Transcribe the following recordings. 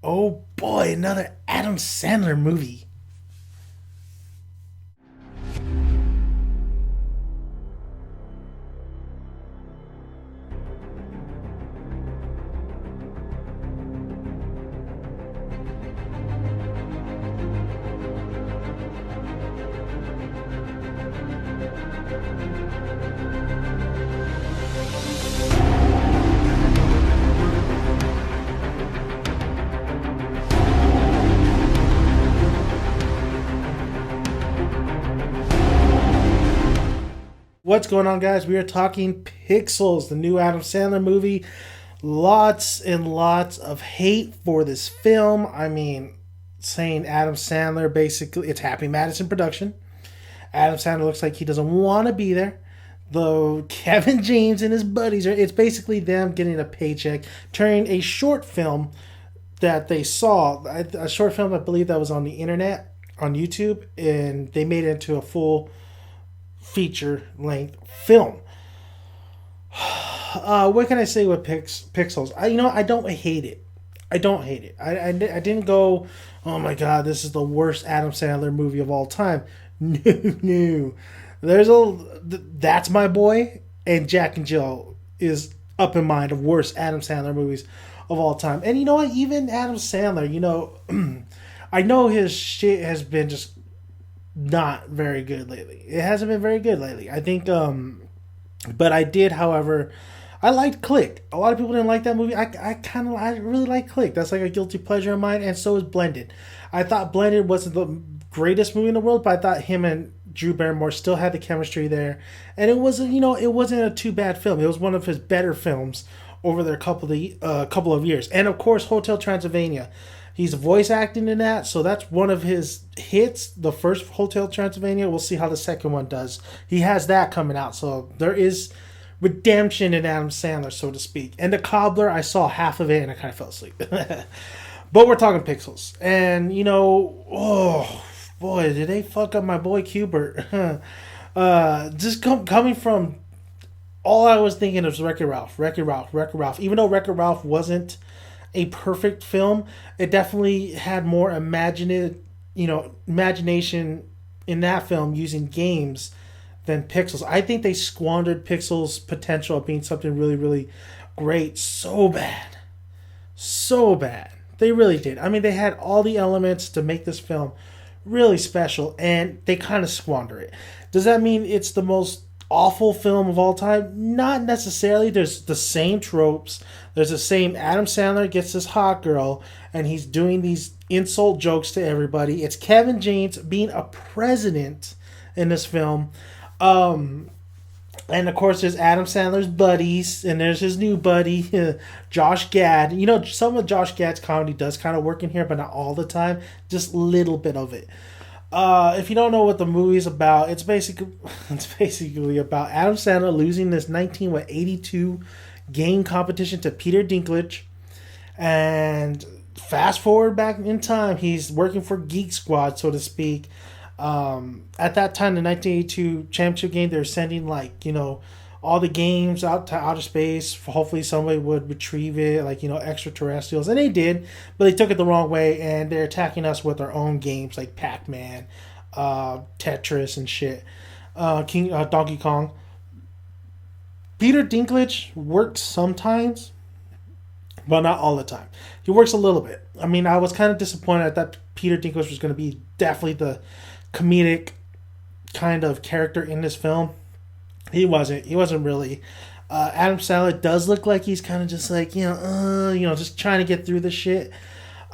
Oh boy, another Adam Sandler movie. What's going on, guys? We are talking Pixels, the new Adam Sandler movie. Lots and lots of hate for this film. I mean, saying Adam Sandler basically, it's Happy Madison production. Adam Sandler looks like he doesn't want to be there. Though Kevin James and his buddies are, it's basically them getting a paycheck, turning a short film that they saw, a short film I believe that was on the internet, on YouTube, and they made it into a full feature length film. What can I say with Pixels? I don't hate it. I don't hate it. I didn't go, oh my god, this is the worst Adam Sandler movie of all time. No, no. That's My Boy and Jack and Jill is up in mind of worst Adam Sandler movies of all time. And you know what? Even Adam Sandler, I know his shit has been just not very good lately. It hasn't been very good lately. I think, but I did, however, I liked Click. A lot of people didn't like that movie. I really like Click. That's like a guilty pleasure of mine, and so is Blended. I thought Blended wasn't the greatest movie in the world, but I thought him and Drew Barrymore still had the chemistry there, and it wasn't a too bad film. It was one of his better films over their couple of years, and of course, Hotel Transylvania. He's voice acting in that, so that's one of his hits. The first Hotel Transylvania. We'll see how the second one does. He has that coming out, so there is redemption in Adam Sandler, so to speak. And The Cobbler, I saw half of it and I kind of fell asleep. But we're talking Pixels, and oh boy, did they fuck up my boy Cubert? Coming from all I was thinking of was Wreck-It Ralph, Wreck-It Ralph, Wreck-It Ralph. Even though Wreck-It Ralph wasn't a perfect film, it definitely had more imagination in that film using games than Pixels. I think they squandered Pixels' potential of being something really, really great so bad. So bad. They really did. I mean, they had all the elements to make this film really special, and they kind of squander it. Does that mean it's the most awful film of all time? Not necessarily. There's the same tropes. There's the same Adam Sandler gets this hot girl and he's doing these insult jokes to everybody. It's Kevin James being a president in this film. And of course there's Adam Sandler's buddies and there's his new buddy, Josh Gad. Some of Josh Gad's comedy does kind of work in here, but not all the time. Just a little bit of it. If you don't know what the movie's about, it's basically about Adam Sandler losing this 1982 game competition to Peter Dinklage, and fast forward back in time, he's working for Geek Squad, so to speak. At that time, the 1982 championship game, they're sending all the games out to outer space. Hopefully somebody would retrieve it, extraterrestrials. And they did, but they took it the wrong way, and they're attacking us with our own games like Pac-Man, Tetris, and shit. Donkey Kong. Peter Dinklage works sometimes, but not all the time. He works a little bit. I mean, I was kind of disappointed. I thought Peter Dinklage was going to be definitely the comedic kind of character in this film. He wasn't. He wasn't really. Adam Sandler does look like he's kind of just just trying to get through the shit.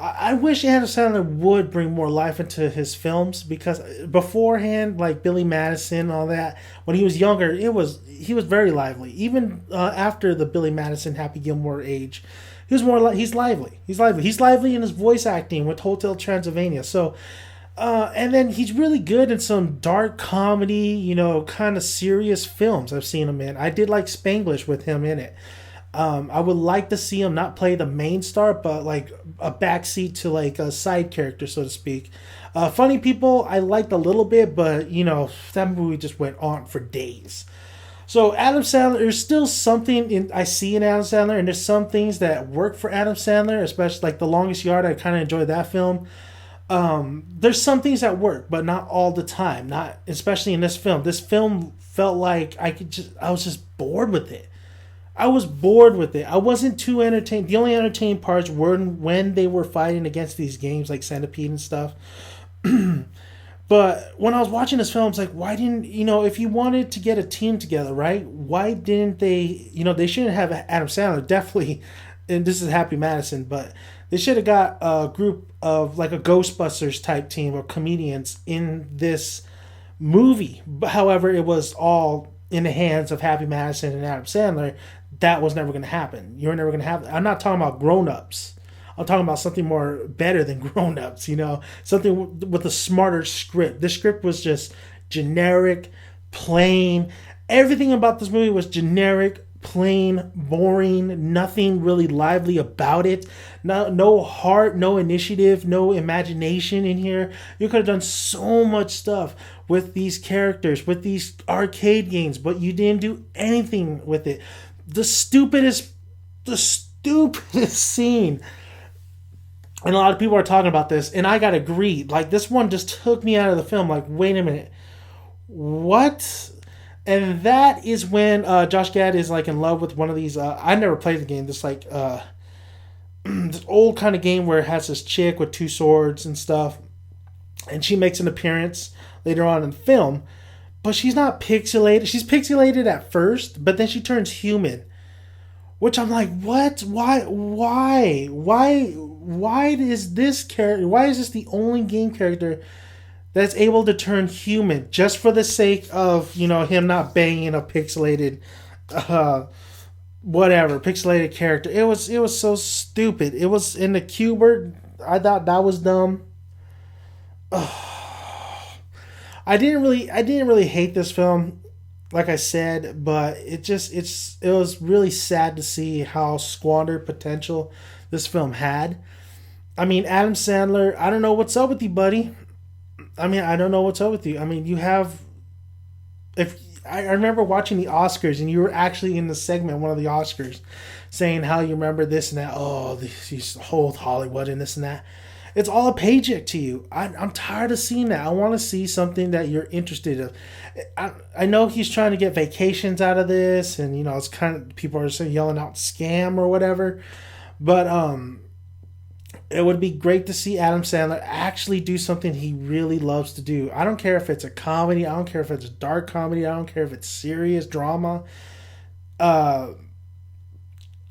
I wish Adam Sandler would bring more life into his films, because beforehand, like Billy Madison and all that, when he was younger, he was very lively. Even after the Billy Madison Happy Gilmore age, he's lively. He's lively. He's lively in his voice acting with Hotel Transylvania. So. And then he's really good in some dark comedy, kind of serious films I've seen him in. I did like Spanglish with him in it. I would like to see him not play the main star, but like a backseat to like a side character, so to speak. Funny People, I liked a little bit, but that movie just went on for days. So Adam Sandler, there's still something I see in Adam Sandler, and there's some things that work for Adam Sandler, especially like The Longest Yard. I kind of enjoyed that film. There's some things that work, but not all the time. Not especially in this film. This film felt like I was just bored with it. I was bored with it. I wasn't too entertained. The only entertaining parts were when they were fighting against these games like Centipede and stuff. But when I was watching this film, it's like, why didn't, if you wanted to get a team together, right? Why didn't they, they shouldn't have Adam Sandler, definitely, and this is Happy Madison, but they should have got a group of like a Ghostbusters type team of comedians in this movie. But however, it was all in the hands of Happy Madison and Adam Sandler. That was never going to happen. You're never going to have, I'm not talking about grown-ups. I'm talking about something more better than grown-ups, something with a smarter script. This script was just generic, plain. Everything about this movie was generic, plain, boring, nothing really lively about it. No heart, no initiative, no imagination in here. You could have done so much stuff with these characters, with these arcade games, but you didn't do anything with it. The stupidest scene, and a lot of people are talking about this, and I gotta agree. Like, this one just took me out of the film. Like, wait a minute, what? And that is when Josh Gad is like in love with one of these. I never played the game. This like this old kind of game where it has this chick with two swords and stuff, and she makes an appearance later on in the film, but she's not pixelated. She's pixelated at first, but then she turns human. Which I'm like, what? Why is this character? Why is this the only game character that's able to turn human just for the sake of him not banging a pixelated, pixelated character? It was so stupid. It was in the Q-word. I thought that was dumb. I didn't really hate this film, like I said, but it was really sad to see how squandered potential this film had. I mean, Adam Sandler, I don't know what's up with you, buddy. I don't know what's up with you. I mean, you have... I remember watching the Oscars, and you were actually in the segment, one of the Oscars, saying how you remember this and that. Oh, these whole Hollywood and this and that. It's all a paycheck to you. I'm tired of seeing that. I want to see something that you're interested in. I know he's trying to get vacations out of this, and it's kind of, people are yelling out scam or whatever. But it would be great to see Adam Sandler actually do something he really loves to do. I don't care if it's a comedy. I don't care if it's a dark comedy. I don't care if it's serious drama.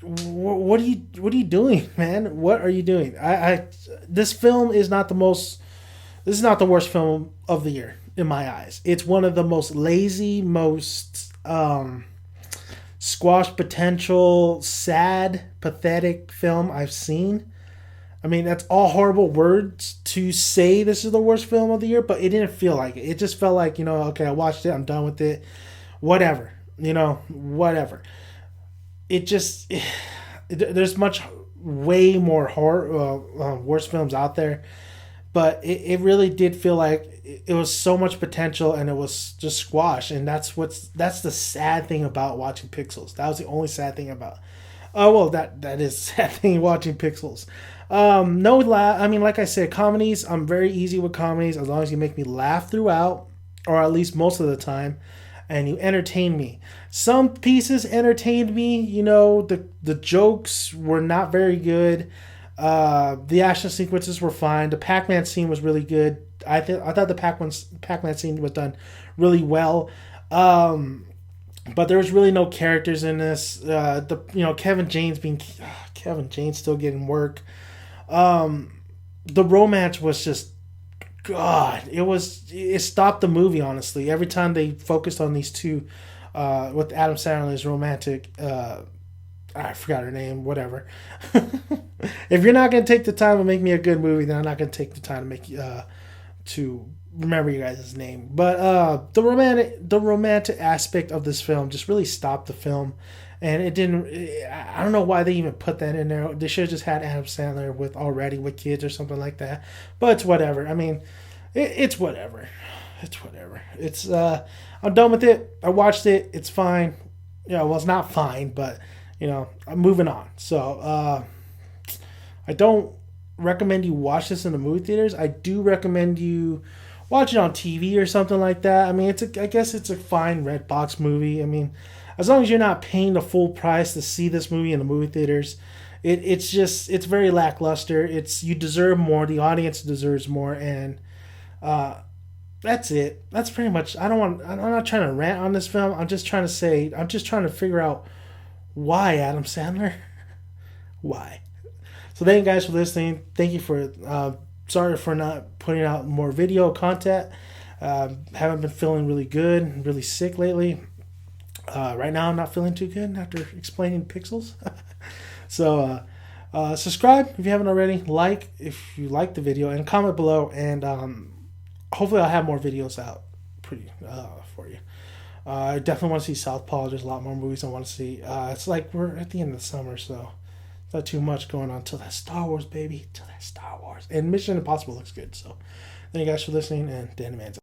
What are you doing, man? What are you doing? This film is not the most. This is not the worst film of the year in my eyes. It's one of the most lazy, most squash potential, sad, pathetic film I've seen. I mean, that's all horrible words to say this is the worst film of the year, but it didn't feel like it. It just felt like, okay, I watched it, I'm done with it. Whatever. Whatever. There's way more worse films out there, but it really did feel like it was so much potential and it was just squash, and that's the sad thing about watching Pixels. That was the only sad thing about. Oh well, that is a sad thing watching Pixels. Like I said, comedies. I'm very easy with comedies as long as you make me laugh throughout, or at least most of the time, and you entertain me. Some pieces entertained me. The jokes were not very good. The action sequences were fine. The Pac-Man scene was really good. I thought the Pac-Man scene was done really well. But there was really no characters in this. Kevin James still getting work. The romance was just, God, it stopped the movie, honestly. Every time they focused on these two, with Adam Sandler's romantic, I forgot her name, whatever. If you're not going to take the time to make me a good movie, then I'm not going to take the time to make you, to remember you guys' name. But the romantic aspect of this film just really stopped the film. And it didn't. I don't know why they even put that in there. They should have just had Adam Sandler with kids or something like that. But it's whatever. I mean, it's whatever. it's whatever. It's I'm done with it. I watched it. It's fine. Well, it's not fine, but I'm moving on. So I don't recommend you watch this in the movie theaters. I do recommend you watch it on TV or something like that. I mean, I guess it's a fine red box movie. I mean, as long as you're not paying the full price to see this movie in the movie theaters, it's very lackluster. You deserve more. The audience deserves more, and that's it. That's pretty much. I'm not trying to rant on this film. I'm just trying to figure out why Adam Sandler, why. So thank you guys for listening. Thank you for. Sorry for not putting out more video content. Haven't been feeling really good. Really sick lately. Right now I'm not feeling too good after explaining pixels. So subscribe if you haven't already. Like if you like the video, and comment below. And hopefully I'll have more videos out for you. I definitely want to see Southpaw. There's a lot more movies I want to see. It's like we're at the end of the summer, so not too much going on till that Star Wars, baby. Till that Star Wars. And Mission Impossible looks good. So thank you guys for listening, and Dan the Man's